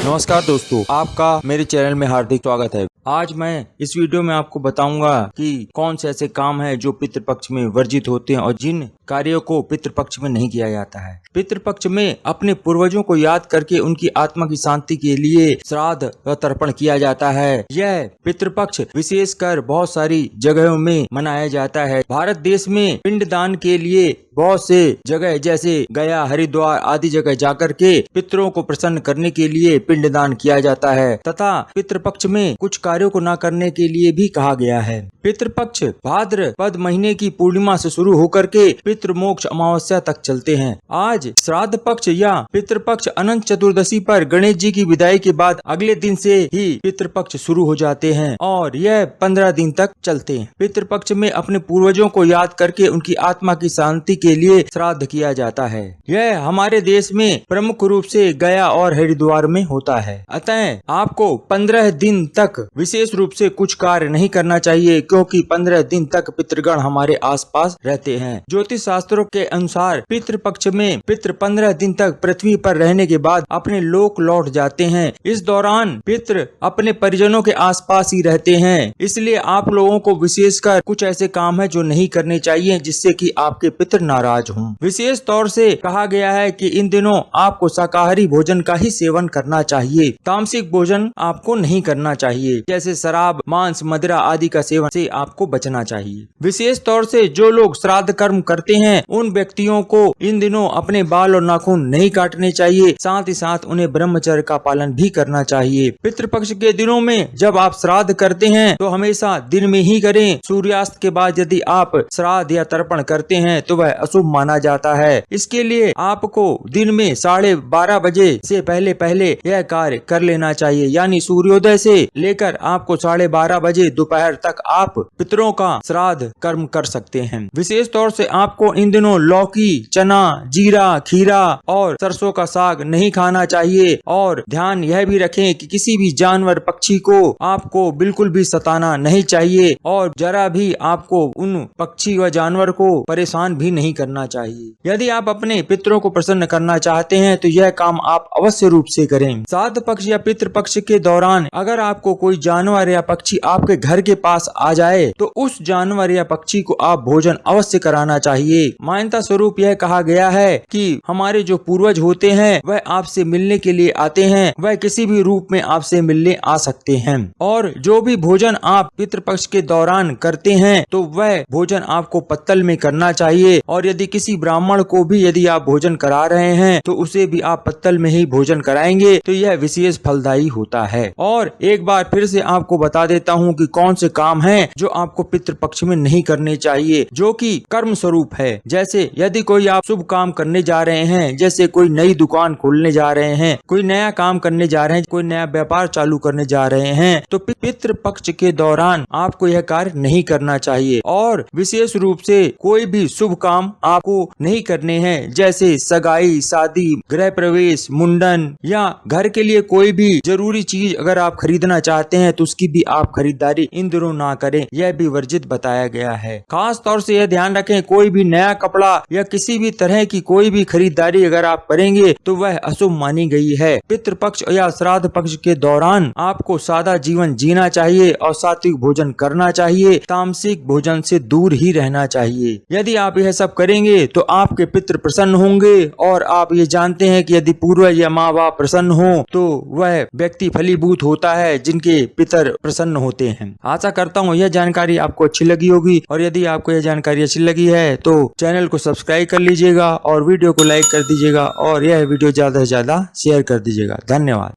नमस्कार दोस्तों, आपका मेरे चैनल में हार्दिक स्वागत है। आज मैं इस वीडियो में आपको बताऊंगा कि कौन से ऐसे काम हैं जो पितृपक्ष में वर्जित होते हैं और जिन कार्यों को पितृपक्ष में नहीं किया जाता है। पितृपक्ष में अपने पूर्वजों को याद करके उनकी आत्मा की शांति के लिए श्राद्ध व तर्पण किया जाता है। यह पितृपक्ष विशेषकर बहुत सारी जगहों में मनाया जाता है। भारत देश में पिंडदान के लिए बहुत से जगह जैसे गया, हरिद्वार आदि जगह जाकर के पितरों को प्रसन्न करने के लिए पिंडदान किया जाता है तथा पितृपक्ष में कुछ कार्यों को न करने के लिए भी कहा गया है। पितृपक्ष भाद्रपद महीने की पूर्णिमा से शुरू होकर के पितृमोक्ष अमावस्या तक चलते हैं। आज श्राद्ध पक्ष या पितृपक्ष अनंत चतुर्दशी पर गणेश जी की विदाई के बाद अगले दिन से ही पितृपक्ष शुरू हो जाते हैं और यह 15 दिन तक चलते हैं। पितृपक्ष में अपने पूर्वजों को याद करके उनकी आत्मा की शांति के लिए श्राद्ध किया जाता है। यह हमारे देश में प्रमुख रूप से गया और हरिद्वार में होता है। अतः आपको 15 दिन तक विशेष रूप से कुछ कार्य नहीं करना चाहिए, क्योंकि 15 दिन तक पितृगण हमारे आसपास रहते हैं। ज्योतिष शास्त्रों के अनुसार पितृपक्ष में पितृ 15 दिन तक पृथ्वी पर रहने के बाद अपने लोक लौट जाते हैं। इस दौरान पितृ अपने परिजनों के आसपास ही रहते हैं। इसलिए आप लोगों को विशेषकर कुछ ऐसे काम है जो नहीं करने चाहिए जिससे कि आपके पितृ नाराज हों। विशेष तौर से कहा गया है कि इन दिनों आपको शाकाहारी भोजन का ही सेवन करना चाहिए। तामसिक भोजन आपको नहीं करना चाहिए, जैसे शराब, मांस, मदिरा आदि का सेवन से आपको बचना चाहिए। विशेष तौर से जो लोग श्राद्ध कर्म करते हैं उन व्यक्तियों को इन दिनों अपने बाल और नाखून नहीं काटने चाहिए। साथ ही साथ उन्हें ब्रह्मचर्य का पालन भी करना चाहिए। पितृपक्ष के दिनों में जब आप श्राद्ध करते हैं तो हमेशा दिन में ही करें। सूर्यास्त के बाद यदि आप श्राद्ध या तर्पण करते हैं तो वह अशुभ माना जाता है। इसके लिए आपको दिन में 12:30 बजे से पहले यह कार्य कर लेना चाहिए, यानी सूर्योदय से लेकर आपको 12:30 बजे दोपहर तक आप पितरों का श्राद्ध कर्म कर सकते हैं। विशेष तौर से आपको इन दिनों लौकी, चना, जीरा, खीरा और सरसों का साग नहीं खाना चाहिए। और ध्यान यह भी रखें कि किसी भी जानवर, पक्षी को आपको बिल्कुल भी सताना नहीं चाहिए और जरा भी आपको उन पक्षी व जानवर को परेशान भी नहीं करना चाहिए। यदि आप अपने पितरों को प्रसन्न करना चाहते हैं तो यह काम आप अवश्य रूप से करें। श्राद्ध पक्ष या पितृपक्ष के दौरान अगर आपको कोई जानवर या पक्षी आपके घर के पास आ जाए तो उस जानवर या पक्षी को आप भोजन अवश्य कराना चाहिए। मान्यता स्वरूप यह कहा गया है कि हमारे जो पूर्वज होते हैं वह आपसे मिलने के लिए आते हैं, वह किसी भी रूप में आपसे मिलने आ सकते हैं। और जो भी भोजन आप पितृपक्ष के दौरान करते हैं तो वह भोजन आपको पत्तल में करना चाहिए। और यदि किसी ब्राह्मण को भी यदि आप भोजन करा रहे हैं तो उसे भी आप पत्तल में ही भोजन कराएंगे तो यह विशेष फलदायी होता है। और एक बार फिर से आपको बता देता हूँ कि कौन से काम हैं जो आपको पितृपक्ष में नहीं करने चाहिए, जो कि कर्म स्वरूप है। जैसे यदि कोई आप शुभ काम करने जा रहे हैं, जैसे कोई नई दुकान खोलने जा रहे हैं, कोई नया काम करने जा रहे हैं, कोई नया व्यापार चालू करने जा रहे हैं, तो पितृपक्ष के दौरान आपको यह कार्य नहीं करना चाहिए। और विशेष रूप से कोई भी शुभ काम आपको नहीं करने हैं, जैसे सगाई, शादी, गृह प्रवेश, मुंडन या घर के लिए कोई भी जरूरी चीज अगर आप खरीदना चाहते हैं तो उसकी भी आप खरीदारी इन दिनों ना करें, यह भी वर्जित बताया गया है। खास तौर से यह ध्यान रखें, कोई भी नया कपड़ा या किसी भी तरह की कोई भी खरीदारी अगर आप करेंगे तो वह अशुभ मानी गई है। पितृपक्ष या श्राद्ध पक्ष के दौरान आपको सादा जीवन जीना चाहिए और सात्विक भोजन करना चाहिए। तामसिक भोजन से दूर ही रहना चाहिए। यदि आप यह सब करेंगे तो आपके पितृ प्रसन्न होंगे। और आप ये जानते हैं कि यदि पूर्वज या माँ बाप प्रसन्न हो तो वह व्यक्ति फलीभूत होता है जिनके पितर प्रसन्न होते हैं। आशा करता हूँ यह जानकारी आपको अच्छी लगी होगी, और यदि आपको यह जानकारी अच्छी लगी है तो चैनल को सब्सक्राइब कर लीजिएगा और वीडियो को लाइक कर दीजिएगा और यह वीडियो ज्यादा से ज्यादा शेयर कर दीजिएगा। धन्यवाद।